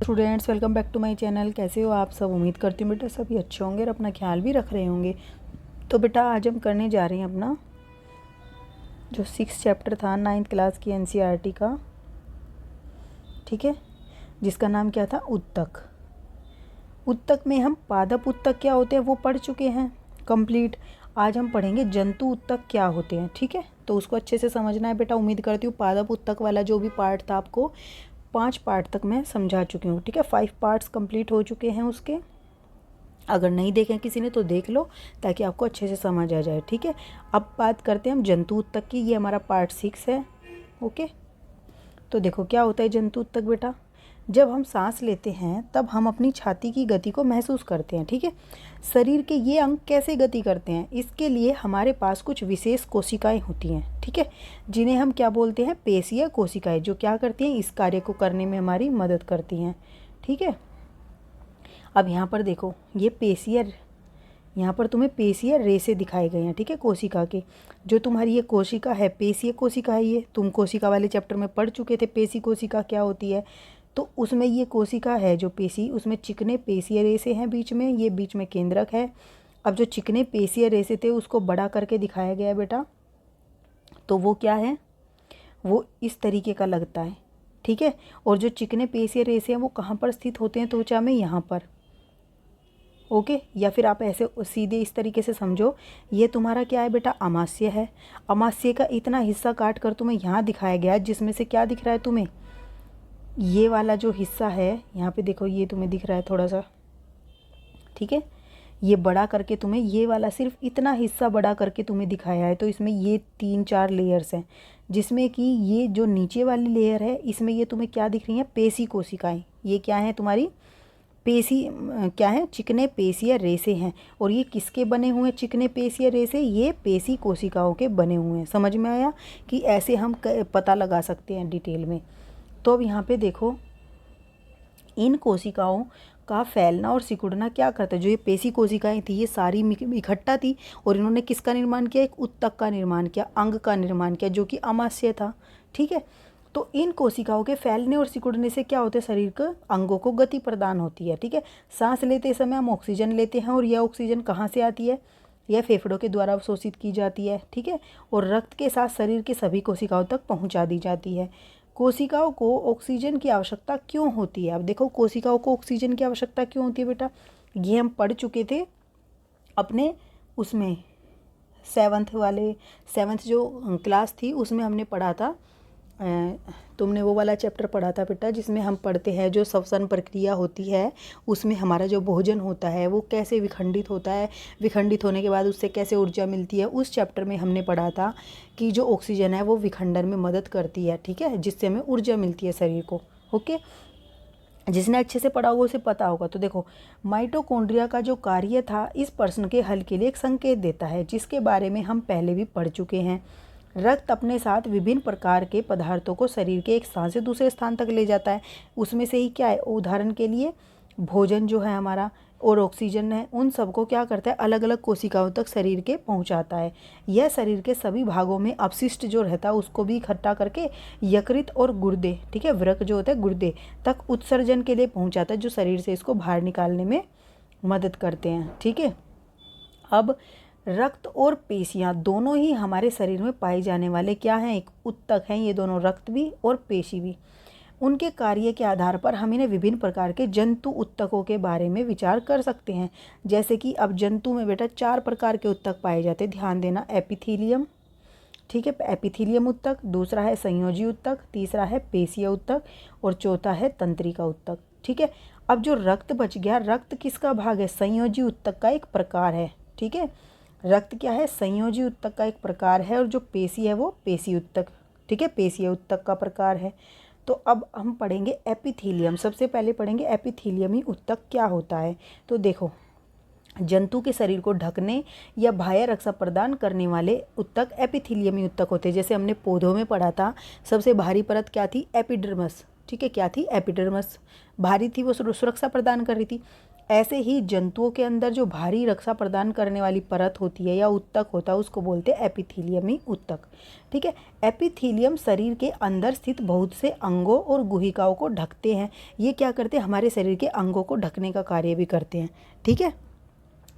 Students, welcome back to my channel. कैसे हो आप सब? उम्मीद करती हूँ बेटा सभी अच्छे होंगे और अपना ख्याल भी रख रहे होंगे। तो बेटा आज हम करने जा रहे हैं अपना जो 6 चैप्टर था 9th क्लास की एनसीईआरटी का, ठीक है, जिसका नाम क्या था? उत्तक। उत्तक में हम पादप उत्तक क्या होते हैं वो पढ़ चुके हैं कंप्लीट। आज हम पढ़ेंगे जंतु उत्तक क्या होते हैं, ठीक है। तो उसको अच्छे से समझना है बेटा। उम्मीद करती हूँ पादप उत्तक वाला जो भी पार्ट था आपको 5 पार्ट तक मैं समझा चुकी हूँ, ठीक है। 5 पार्ट्स कंप्लीट हो चुके हैं उसके। अगर नहीं देखे किसी ने तो देख लो ताकि आपको अच्छे से समझ आ जाए, ठीक है। अब बात करते हैं हम जंतु उत्तक की। ये हमारा पार्ट 6 है, ओके। तो देखो क्या होता है जंतु उत्तक बेटा। जब हम सांस लेते हैं तब हम अपनी छाती की गति को महसूस करते हैं, ठीक है। शरीर के ये अंग कैसे गति करते हैं, इसके लिए हमारे पास कुछ विशेष कोशिकाएं होती हैं, ठीक है, जिन्हें हम क्या बोलते हैं? पेशीय कोशिकाएं, जो क्या करती हैं? इस कार्य को करने में हमारी मदद करती हैं, ठीक है। अब यहाँ पर देखो ये पेशीय, यहाँ पर तुम्हें पेशीय रेशे दिखाए गए हैं, ठीक है, कोशिका के। जो तुम्हारी ये कोशिका है पेशीय कोशिका है। ये तुम कोशिका वाले चैप्टर में पढ़ चुके थे पेशी कोशिका क्या होती है। तो उसमें ये कोशिका है जो पेशी, उसमें चिकने पेशीय रेशे हैं बीच में, ये बीच में केंद्रक है। अब जो चिकने पेशीय रेशे थे उसको बड़ा करके दिखाया गया है बेटा। तो वो क्या है? वो इस तरीके का लगता है, ठीक है। और जो चिकने पेशीय रेशे हैं वो कहाँ पर स्थित होते हैं त्वचा में? यहाँ पर, ओके। या फिर आप ऐसे सीधे इस तरीके से समझो, ये तुम्हारा क्या है बेटा? अमाशय है। अमाशय का इतना हिस्सा काट कर तुम्हें यहाँ दिखाया गया है, जिसमें से क्या दिख रहा है तुम्हें? ये वाला जो हिस्सा है यहाँ पे देखो, ये तुम्हें दिख रहा है थोड़ा सा, ठीक है। ये बड़ा करके तुम्हें, ये वाला सिर्फ इतना हिस्सा बड़ा करके तुम्हें दिखाया है। तो इसमें ये 3-4 लेयर्स हैं, जिसमें कि ये जो नीचे वाली लेयर है इसमें ये तुम्हें क्या दिख रही हैं? पेशी कोशिकाएं। ये क्या है तुम्हारी? पेशी क्या है? चिकने पेशीय रेशे हैं। और ये किसके बने हुए चिकने पेशीय रेशे? ये पेशी कोशिकाओं के बने हुए हैं। समझ में आया कि ऐसे हम पता लगा सकते हैं डिटेल में। तो अब यहाँ पे देखो, इन कोशिकाओं का फैलना और सिकुड़ना क्या करता है? जो ये पेशी कोशिकाएं थी ये सारी इकट्ठा थी और इन्होंने किसका निर्माण किया? एक उत्तक का निर्माण किया, अंग का निर्माण किया, जो कि अमाशय था, ठीक है। तो इन कोशिकाओं के फैलने और सिकुड़ने से क्या होता है? शरीर के अंगों को गति प्रदान होती है, ठीक है। सांस लेते समय हम ऑक्सीजन लेते हैं और यह ऑक्सीजन कहाँ से आती है? यह फेफड़ों के द्वारा अवशोषित की जाती है, ठीक है। और रक्त के साथ शरीर के सभी कोशिकाओं तक पहुँचा दी जाती है। कोशिकाओं को ऑक्सीजन की आवश्यकता क्यों होती है? अब देखो कोशिकाओं को ऑक्सीजन की आवश्यकता क्यों होती है बेटा, ये हम पढ़ चुके थे अपने उसमें 7th जो क्लास थी उसमें हमने पढ़ा था। तुमने वो वाला चैप्टर पढ़ा था बेटा जिसमें हम पढ़ते हैं जो श्वसन प्रक्रिया होती है, उसमें हमारा जो भोजन होता है वो कैसे विखंडित होता है, विखंडित होने के बाद उससे कैसे ऊर्जा मिलती है। उस चैप्टर में हमने पढ़ा था कि जो ऑक्सीजन है वो विखंडन में मदद करती है, ठीक है, जिससे हमें ऊर्जा मिलती है शरीर को, ओके। जिसने अच्छे से पढ़ा होगा उसे पता होगा। तो देखो माइटोकॉन्ड्रिया का जो कार्य था इस प्रश्न के हल के लिए एक संकेत देता है, जिसके बारे में हम पहले भी पढ़ चुके हैं। रक्त अपने साथ विभिन्न प्रकार के पदार्थों को शरीर के एक स्थान से दूसरे स्थान तक ले जाता है। उसमें से ही क्या है? उदाहरण के लिए भोजन जो है हमारा और ऑक्सीजन है, उन सबको क्या करता है? अलग अलग कोशिकाओं तक शरीर के पहुंचाता है। यह शरीर के सभी भागों में अपशिष्ट जो रहता है उसको भी इकट्ठा करके यकृत और गुर्दे, ठीक है, वृक्क जो होता है गुर्दे तक उत्सर्जन के लिए पहुंचाता है, जो शरीर से इसको बाहर निकालने में मदद करते हैं, ठीक है। अब रक्त और पेशियाँ दोनों ही हमारे शरीर में पाए जाने वाले क्या हैं? एक उत्तक हैं ये दोनों, रक्त भी और पेशी भी। उनके कार्य के आधार पर हम इन्हें विभिन्न प्रकार के जंतु उत्तकों के बारे में विचार कर सकते हैं। जैसे कि अब जंतु में बेटा 4 प्रकार के उत्तक पाए जाते हैं, ध्यान देना। एपिथीलियम, ठीक है, एपिथीलियम उत्तक, दूसरा है संयोजी उत्तक, तीसरा है पेशीय उत्तक और चौथा है तंत्रिका उत्तक, ठीक है। अब जो रक्त बच गया, रक्त किसका भाग है? संयोजी उत्तक का एक प्रकार है, ठीक है। रक्त क्या है? संयोजी उत्तक का एक प्रकार है। और जो पेशी है वो पेशी उत्तक, ठीक है, पेशीय उत्तक का प्रकार है। तो अब हम पढ़ेंगे एपिथीलियम। सबसे पहले पढ़ेंगे एपिथीलियमी उत्तक क्या होता है। तो देखो जंतु के शरीर को ढकने या बाह्य रक्षा प्रदान करने वाले उत्तक एपिथीलियमी उत्तक होते हैं। जैसे हमने पौधों में पढ़ा था, सबसे भारी परत क्या थी? एपिडर्मिस, ठीक है, क्या थी? एपिडर्मिस भारी थी, वो सुरक्षा प्रदान कर रही थी। ऐसे ही जंतुओं के अंदर जो भारी रक्षा प्रदान करने वाली परत होती है या उत्तक होता है उसको बोलते हैं एपिथीलियमी उत्तक। ठीक है, एपिथीलियम शरीर के अंदर स्थित बहुत से अंगों और गुहिकाओं को ढकते हैं। ये क्या करते हैं, हमारे शरीर के अंगों को ढकने का कार्य भी करते हैं। ठीक है,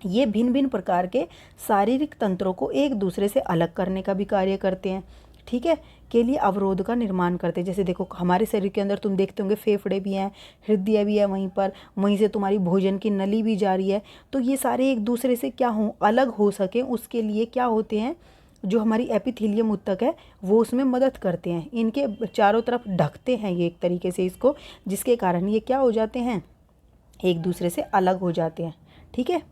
ये भिन्न भिन्न प्रकार के शारीरिक तंत्रों को एक दूसरे से अलग करने का भी कार्य करते हैं। ठीक है, के लिए अवरोध का निर्माण करते हैं। जैसे देखो हमारे शरीर के अंदर तुम देखते होंगे फेफड़े भी हैं, हृदय भी है, वहीं से तुम्हारी भोजन की नली भी जा रही है। तो ये सारे एक दूसरे से क्या हो, अलग हो सके उसके लिए क्या होते हैं, जो हमारी एपिथीलियम उत्तक है वो उसमें मदद करते हैं। इनके चारों तरफ ढकते हैं ये एक तरीके से इसको, जिसके कारण ये क्या हो जाते हैं, एक दूसरे से अलग हो जाते हैं। ठीक है,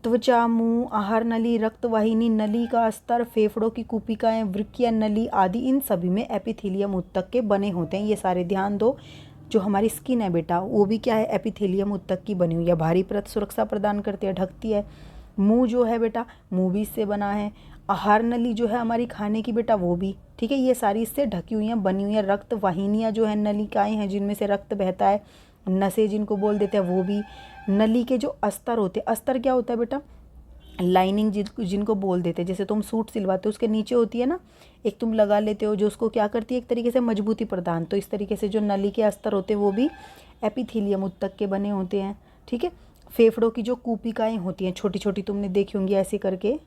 त्वचा, मुंह, आहार नली, रक्तवाहिनी नली का स्तर, फेफड़ों की कुपिकाएं, वृक्कीय नली आदि इन सभी में एपिथीलियम उत्तक के बने होते हैं। ये सारे ध्यान दो। जो हमारी स्किन है बेटा वो भी क्या है, एपिथीलियम उत्तक की बनी हुई है। भारी परत सुरक्षा प्रदान करती है, ढकती है। मुंह जो है बेटा मुंह भी इससे बना है। आहार नली जो है हमारी खाने की बेटा वो भी, ठीक है, ये सारी इससे ढकी हुई हैं, बनी हुई हैं। रक्त वाहिनियाँ जो है नलिकाएँ हैं जिनमें से रक्त बहता है, नसें जिनको बोल देते हैं वो भी। नली के जो अस्तर होते हैं, अस्तर क्या होता है बेटा, लाइनिंग जिनको बोल देते हैं। जैसे तुम सूट सिलवाते हो उसके नीचे होती है ना, एक तुम लगा लेते हो जो उसको क्या करती है, एक तरीके से मजबूती प्रदान। तो इस तरीके से जो नली के अस्तर होते हैं वो भी एपिथीलियम उत्तक के बने होते हैं। ठीक है, फेफड़ों की जो कूपिकाएँ होती हैं छोटी छोटी, तुमने देखी होंगी ऐसे करके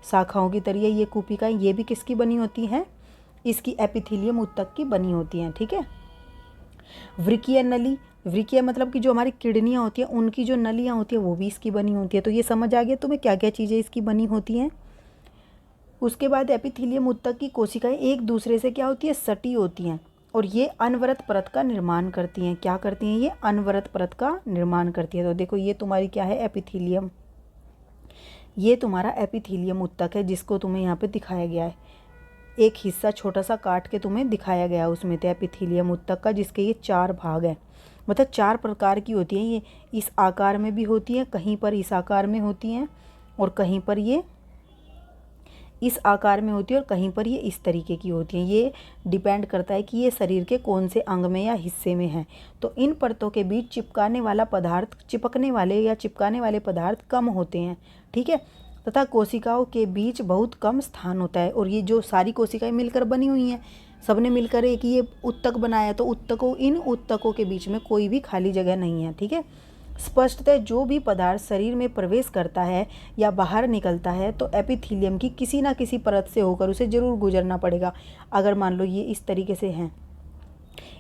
शाखाओं की तरह, ये कूपिकाएँ ये भी किसकी बनी होती हैं, इसकी एपिथीलियम उत्तक की बनी होती हैं। ठीक है, वृक्कीय नली, वृक्कीय मतलब कि जो हमारी किडनियाँ होती हैं उनकी जो नलियाँ होती हैं वो भी इसकी बनी होती है। तो ये समझ आ गया तुम्हें क्या क्या चीज़ें इसकी बनी होती हैं। उसके बाद एपिथीलियम उत्तक की कोशिकाएं एक दूसरे से क्या होती है, सटी होती हैं और ये अनवरत परत का निर्माण करती हैं। क्या करती हैं, ये अनवरत परत का निर्माण करती है। तो देखो ये तुम्हारी क्या है, एपिथीलियम, ये तुम्हारा एपिथीलियम उत्तक है जिसको तुम्हें यहाँ पे दिखाया गया है। एक हिस्सा छोटा सा काट के तुम्हें दिखाया गया उसमें थे एपिथीलियम उत्तक का, जिसके ये 4 भाग हैं। मतलब 4 प्रकार की होती हैं ये, इस आकार में भी होती हैं, कहीं पर इस आकार में होती हैं और कहीं पर ये इस आकार में होती है और कहीं पर ये इस तरीके की होती हैं। ये डिपेंड करता है कि ये शरीर के कौन से अंग में या हिस्से में है। तो इन परतों के बीच चिपकने वाले पदार्थ कम होते हैं। ठीक है, तथा कोशिकाओं के बीच बहुत कम स्थान होता है। और ये जो सारी कोशिकाएं मिलकर बनी हुई हैं, सबने मिलकर एक ये उत्तक बनाया, तो इन उत्तकों के बीच में कोई भी खाली जगह नहीं है। ठीक है, स्पष्टतः जो भी पदार्थ शरीर में प्रवेश करता है या बाहर निकलता है तो एपिथीलियम की किसी ना किसी परत से होकर उसे जरूर गुजरना पड़ेगा। अगर मान लो ये इस तरीके से हैं,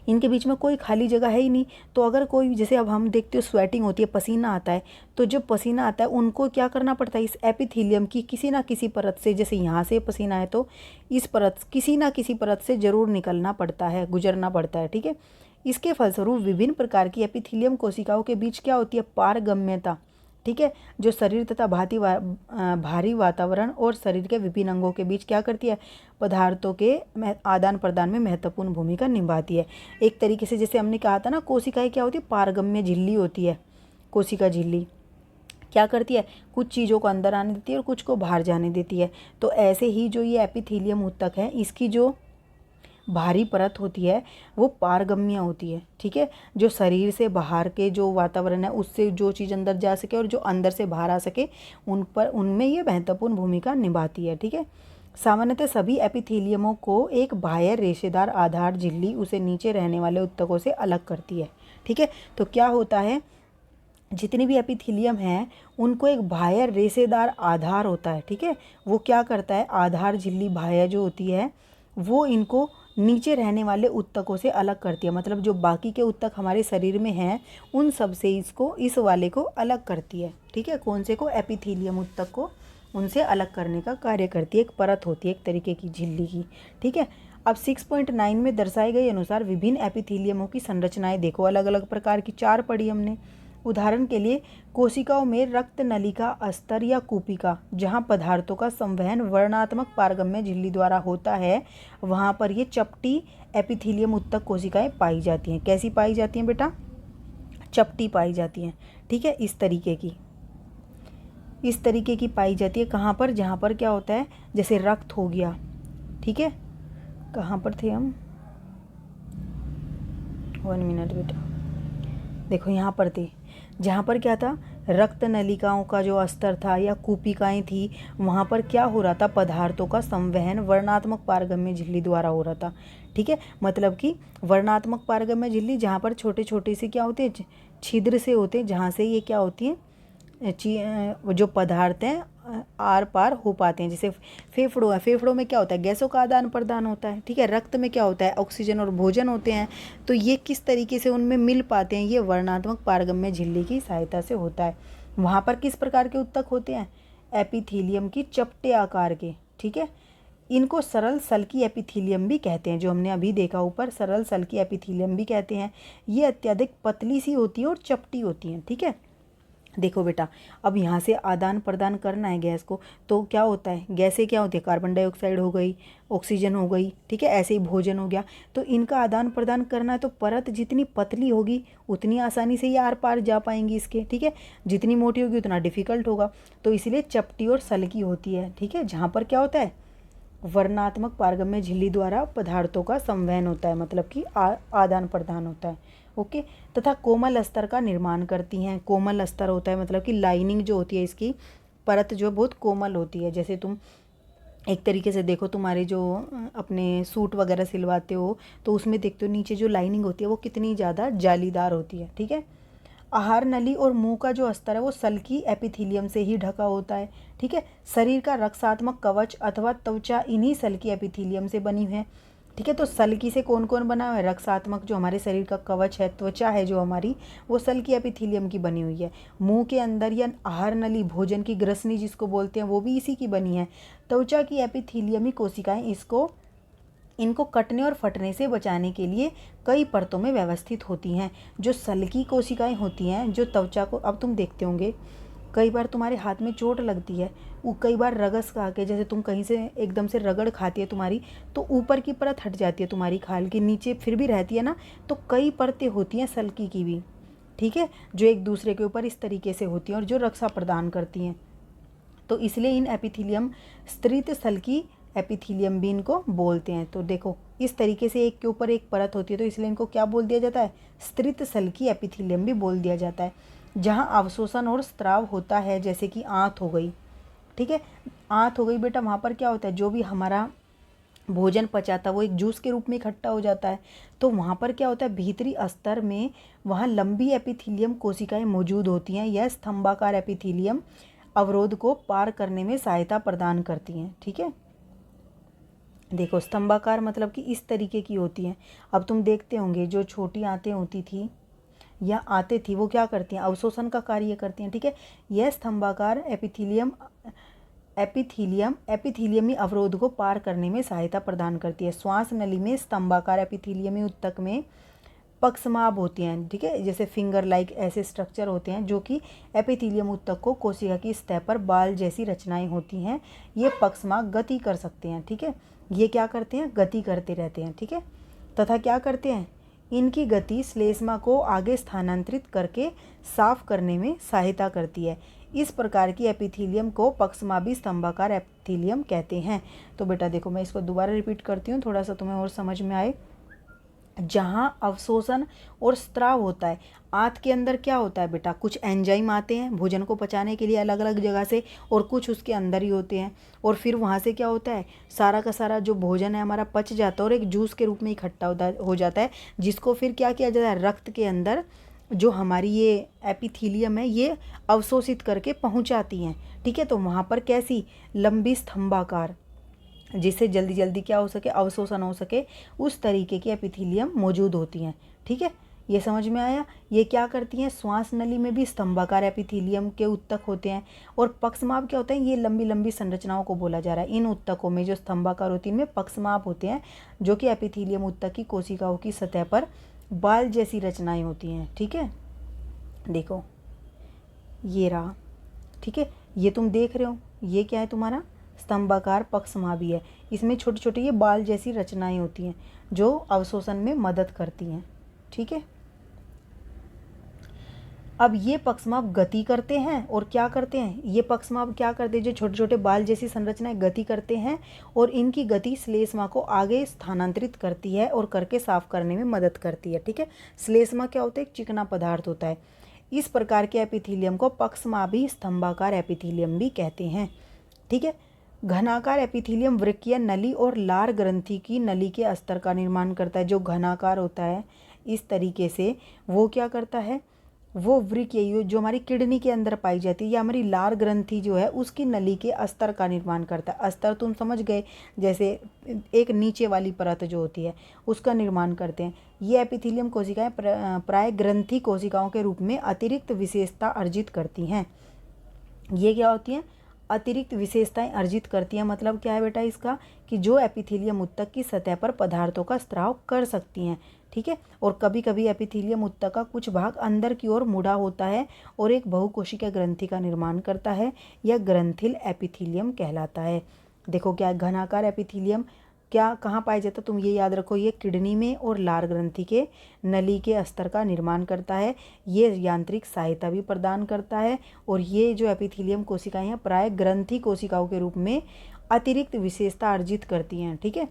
इनके बीच में कोई खाली जगह है ही नहीं, तो अगर कोई, जैसे अब हम देखते हो स्वेटिंग होती है, पसीना आता है, तो जब पसीना आता है उनको क्या करना पड़ता है, इस एपिथीलियम की किसी ना किसी परत से, जैसे यहाँ से पसीना है तो इस परत, किसी ना किसी परत से जरूर निकलना पड़ता है, गुजरना पड़ता है। ठीक है, इसके फलस्वरूप विभिन्न प्रकार की एपिथीलियम कोशिकाओं के बीच क्या होती है, पारगम्यता। ठीक है, जो शरीर तथा भारी वातावरण और शरीर के विभिन्न अंगों के बीच क्या करती है, पदार्थों के आदान प्रदान में महत्वपूर्ण भूमिका निभाती है। एक तरीके से जैसे हमने कहा था ना, कोशिकाएं क्या होती है, पारगम्य झिल्ली होती है। कोशिका झिल्ली क्या करती है, कुछ चीज़ों को अंदर आने देती है और कुछ को बाहर जाने देती है। तो ऐसे ही जो ये एपिथीलियम उत्तक है, इसकी जो भारी परत होती है वो पारगम्य होती है। ठीक है, जो शरीर से बाहर के जो वातावरण है उससे जो चीज़ अंदर जा सके और जो अंदर से बाहर आ सके, उनमें ये महत्वपूर्ण भूमिका निभाती है। ठीक है, सामान्यतः सभी एपिथीलियमों को एक बाह्य रेशेदार आधार झिल्ली उसे नीचे रहने वाले उत्तकों से अलग करती है। ठीक है, तो क्या होता है, जितनी भी एपिथीलियम है उनको एक बाह्य रेशेदार आधार होता है। ठीक है, वो क्या करता है, आधार झिल्ली बाह्य जो होती है वो इनको नीचे रहने वाले उत्तकों से अलग करती है। मतलब जो बाकी के उत्तक हमारे शरीर में हैं उन सब से इस वाले को अलग करती है। ठीक है, कौन से को, एपिथीलियम उत्तक को उनसे अलग करने का कार्य करती है। एक परत होती है एक तरीके की झिल्ली की। ठीक है, अब 6.9 में दर्शाए गए अनुसार विभिन्न एपिथीलियमों की संरचनाएं देखो, अलग अलग प्रकार की 4 पढ़ी हमने। उदाहरण के लिए कोशिकाओं में रक्त नलिका अस्तर या कूपिका, जहां पदार्थों का संवहन वर्णात्मक पारगम्य झिल्ली द्वारा होता है, वहां पर ये चपटी एपिथीलियम उत्तक कोशिकाएं पाई जाती हैं। कैसी पाई जाती हैं बेटा, चपटी पाई जाती हैं। ठीक है, इस तरीके की पाई जाती है। कहाँ पर, जहाँ पर क्या होता है, जैसे रक्त हो गया। ठीक है, कहाँ पर थे हम, 1 मिनट बेटा, देखो यहाँ पर थे, जहाँ पर क्या था, रक्त नलिकाओं का जो स्तर था या कूपिकाएँ थी, वहाँ पर क्या हो रहा था, पदार्थों का संवहन वर्णात्मक पारगम्य झिल्ली द्वारा हो रहा था। ठीक है, मतलब कि वर्णात्मक पारगम्य झिल्ली जहाँ पर छोटे छोटे से क्या होते हैं, छिद्र से होते हैं, जहाँ से ये क्या होती हैं, जो पदार्थ हैं आर पार हो पाते हैं। जैसे फेफड़ों है, फेफड़ों में क्या होता है, गैसों का आदान प्रदान होता है। ठीक है, रक्त में क्या होता है, ऑक्सीजन और भोजन होते हैं। तो ये किस तरीके से उनमें मिल पाते हैं, ये वर्णात्मक पारगम्य झिल्ली की सहायता से होता है। वहाँ पर किस प्रकार के उत्तक होते हैं, एपिथीलियम की चपटे आकार के। ठीक है, इनको सरल सल्की एपिथीलियम भी कहते हैं, जो हमने अभी देखा ऊपर, सरल सल्की एपिथीलियम भी कहते हैं। ये अत्यधिक पतली सी होती है और चपटी होती हैं। ठीक है, देखो बेटा, अब यहाँ से आदान प्रदान करना है गैस को, तो क्या होता है, गैसें क्या होती है, कार्बन डाइऑक्साइड हो गई, ऑक्सीजन हो गई। ठीक है, ऐसे ही भोजन हो गया। तो इनका आदान प्रदान करना है, तो परत जितनी पतली होगी उतनी आसानी से ये आर पार जा पाएंगी इसके। ठीक है, जितनी मोटी होगी उतना डिफिकल्ट होगा, तो इसलिए चपटी और सल्की होती है। ठीक है, जहाँ पर क्या होता है, वर्णात्मक पारगम्य झिल्ली द्वारा पदार्थों का संवहन होता है, मतलब कि आदान प्रदान होता है। ओके, तथा कोमल अस्तर का निर्माण करती हैं। कोमल अस्तर होता है मतलब कि लाइनिंग जो होती है, इसकी परत जो बहुत कोमल होती है। जैसे तुम एक तरीके से देखो, तुम्हारे जो अपने सूट वगैरह सिलवाते हो, तो उसमें देखते हो नीचे जो लाइनिंग होती है वो कितनी ज़्यादा जालीदार होती है। ठीक है, आहार नली और मुंह का जो अस्तर है वो सल्की एपिथीलियम से ही ढका होता है। ठीक है, शरीर का रक्षात्मक कवच अथवा त्वचा इन्हीं सल्की एपिथीलियम से बनी है। ठीक है, तो सल्की से कौन कौन बना हुआ है, रक्षात्मक जो हमारे शरीर का कवच है, त्वचा है जो हमारी, वो सल्की एपिथीलियम की बनी हुई है। मुंह के अंदर या आहार नली, भोजन की ग्रसनी जिसको बोलते हैं, वो भी इसी की बनी है। त्वचा की एपिथीलियमी कोशिकाएं इनको कटने और फटने से बचाने के लिए कई परतों में व्यवस्थित होती हैं। जो सल्की कोशिकाएं होती हैं, जो त्वचा को, अब तुम देखते होंगे कई बार तुम्हारे हाथ में चोट लगती है, वो कई बार रगस खा के, जैसे तुम कहीं से एकदम से रगड़ खाती है तुम्हारी, तो ऊपर की परत हट जाती है तुम्हारी खाल के, नीचे फिर भी रहती है ना, तो कई परतें होती हैं सल्की की भी। ठीक है, जो एक दूसरे के ऊपर इस तरीके से होती हैं और जो रक्षा प्रदान करती हैं। तो इसलिए इन एपिथीलियम स्तृत सल्की एपिथीलियम भी इनको बोलते हैं। तो देखो, इस तरीके से एक के ऊपर एक परत होती है, तो इसलिए इनको क्या बोल दिया जाता है, स्तृत सल्की एपिथीलियम भी बोल दिया जाता है। जहाँ अवशोषण और स्त्राव होता है, जैसे कि आंत हो गई। ठीक है, आंत हो गई बेटा, वहाँ पर क्या होता है, जो भी हमारा भोजन पचाता है वो एक जूस के रूप में इकट्ठा हो जाता है। तो वहाँ पर क्या होता है, भीतरी अस्तर में वहाँ लंबी एपिथीलियम कोशिकाएं मौजूद होती हैं। यह स्तंभाकार एपिथीलियम अवरोध को पार करने में सहायता प्रदान करती हैं। ठीक है, देखो स्तंभाकार मतलब कि इस तरीके की होती हैं। अब तुम देखते होंगे जो छोटी आंतें होती थी या आते थी, वो क्या करती हैं, अवशोषण का कार्य करती हैं। ठीक है, यह स्तंभाकार एपिथीलियमी अवरोध को पार करने में सहायता प्रदान करती है। श्वास नली में स्तंभाकार एपिथीलियमी उत्तक में पक्षमाभ होती हैं। ठीक है, जैसे फिंगर लाइक ऐसे स्ट्रक्चर होते हैं, जो कि एपिथीलियम उत्तक को कोशिका की सतह पर बाल जैसी रचनाएं होती हैं। ये पक्षमाभ गति कर सकते हैं। ठीक है, ये क्या करते हैं, गति करते रहते हैं। ठीक है, तथा क्या करते हैं, इनकी गति श्लेष्मा को आगे स्थानांतरित करके साफ करने में सहायता करती है। इस प्रकार की एपिथीलियम को पक्षमाभी स्तंभाकार एपिथीलियम कहते हैं। तो बेटा देखो, मैं इसको दोबारा रिपीट करती हूँ, थोड़ा सा तुम्हें और समझ में आए। जहाँ अवशोषण और स्त्राव होता है, आंत के अंदर क्या होता है बेटा, कुछ एंजाइम आते हैं भोजन को पचाने के लिए अलग अलग जगह से, और कुछ उसके अंदर ही होते हैं। और फिर वहाँ से क्या होता है, सारा का सारा जो भोजन है हमारा पच जाता है और एक जूस के रूप में इकट्ठा हो जाता है, जिसको फिर क्या किया जाता है, रक्त के अंदर जो हमारी ये एपिथीलियम है ये अवशोषित करके पहुँचाती हैं। ठीक है, तो वहाँ पर कैसी लंबी स्तंभाकार, जिससे जल्दी जल्दी क्या हो सके, अवशोषण हो सके, उस तरीके की एपिथीलियम मौजूद होती हैं। ठीक है, ये समझ में आया। ये क्या करती हैं, श्वास नली में भी स्तंभाकार एपिथीलियम के उत्तक होते हैं। और पक्षमाभ क्या होते हैं, ये लंबी लंबी संरचनाओं को बोला जा रहा है। इन उत्तकों में जो स्तंभाकार होती है, इनमें पक्षमाभ होते हैं, जो कि एपिथीलियम उत्तक की कोशिकाओं की सतह पर बाल जैसी रचनाएं होती हैं। ठीक है, देखो ये रहा। ठीक है, ये तुम देख रहे हो, ये क्या है तुम्हारा स्तंभाकार पक्षमाभी है। इसमें छोटे छोटे ये बाल जैसी रचनाएं होती हैं जो अवशोषण में मदद करती हैं। ठीक है, अब ये पक्षमाभ गति करते हैं और क्या करते हैं, ये पक्षमाभ क्या करते हैं, जो छोटे छोटे बाल जैसी संरचनाएं गति करते हैं और इनकी गति श्लेष्मा को आगे स्थानांतरित करती है और करके साफ करने में मदद करती है। ठीक है, श्लेष्मा क्या होता है, एक चिकना पदार्थ होता है। इस प्रकार के एपिथीलियम को पक्षमाभी स्तंभाकार एपिथीलियम भी कहते हैं। ठीक है। घनाकार एपिथीलियम वृक्कीय नली और लार ग्रंथि की नली के अस्तर का निर्माण करता है। जो घनाकार होता है इस तरीके से वो क्या करता है, वो वृक्कीय जो हमारी किडनी के अंदर पाई जाती है या हमारी लार ग्रंथि जो है उसकी नली के अस्तर का निर्माण करता है। अस्तर तुम समझ गए, जैसे एक नीचे वाली परत जो होती है उसका निर्माण करते हैं। ये एपिथीलियम कोशिकाएं प्राय ग्रंथि कोशिकाओं के रूप में अतिरिक्त विशेषता अर्जित करती हैं। ये क्या होती हैं, अतिरिक्त विशेषताएं अर्जित करती हैं। मतलब क्या है बेटा इसका, कि जो एपिथीलियम ऊतक की सतह पर पदार्थों का स्त्राव कर सकती हैं। ठीक है। और कभी कभी एपिथीलियम ऊतक का कुछ भाग अंदर की ओर मुड़ा होता है और एक बहुकोशिकीय ग्रंथि का निर्माण करता है। यह ग्रंथिल एपिथीलियम कहलाता है। देखो क्या घनाकार एपिथीलियम क्या कहाँ पाया जाता है, तुम ये याद रखो, ये किडनी में और लार ग्रंथि के नली के अस्तर का निर्माण करता है। ये यांत्रिक सहायता भी प्रदान करता है। और ये जो एपिथीलियम कोशिकाएं हैं प्राय ग्रंथि कोशिकाओं के रूप में अतिरिक्त विशेषता अर्जित करती हैं। ठीक है।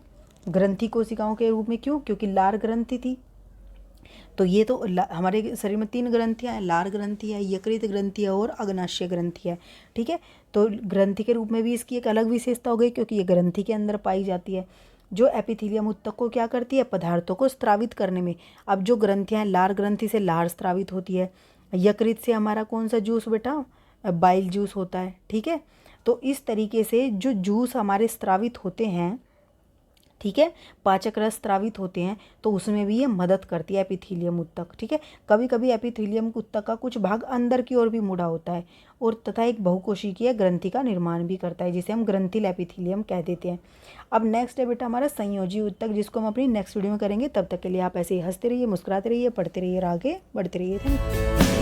ग्रंथि कोशिकाओं के रूप में क्यों, क्योंकि लार ग्रंथि थी। तो ये तो हमारे शरीर में 3 ग्रंथियाँ हैं, लार ग्रंथि है, यकृत ग्रंथि है और अग्नाशय ग्रंथि है। ठीक है। तो ग्रंथि के रूप में भी इसकी एक अलग विशेषता हो गई क्योंकि ये ग्रंथि के अंदर पाई जाती है। जो एपिथीलियम ऊतक को क्या करती है, पदार्थों को स्त्रावित करने में। अब जो ग्रंथियाँ हैं, लार ग्रंथि से लार स्त्रावित होती है, यकृत से हमारा कौन सा जूस बेटा, बाइल जूस होता है। ठीक है। तो इस तरीके से जो जूस हमारे स्त्रावित होते हैं, ठीक है, पाचक रस स्त्रावित होते हैं, तो उसमें भी ये मदद करती है एपिथीलियम ऊतक। ठीक है। कभी कभी एपिथीलियम ऊतक का कुछ भाग अंदर की ओर भी मुड़ा होता है और तथा एक बहुकोशिकीय ग्रंथि का निर्माण भी करता है, जिसे हम ग्रंथिल एपिथीलियम कह देते हैं। अब नेक्स्ट है बेटा हमारा संयोजी ऊतक, जिसको हम अपनी नेक्स्ट वीडियो में करेंगे। तब तक के लिए आप ऐसे ही हंसते रहिए, मुस्कुराते रहिए, पढ़ते रहिए और आगे बढ़ते रहिए। Thank you.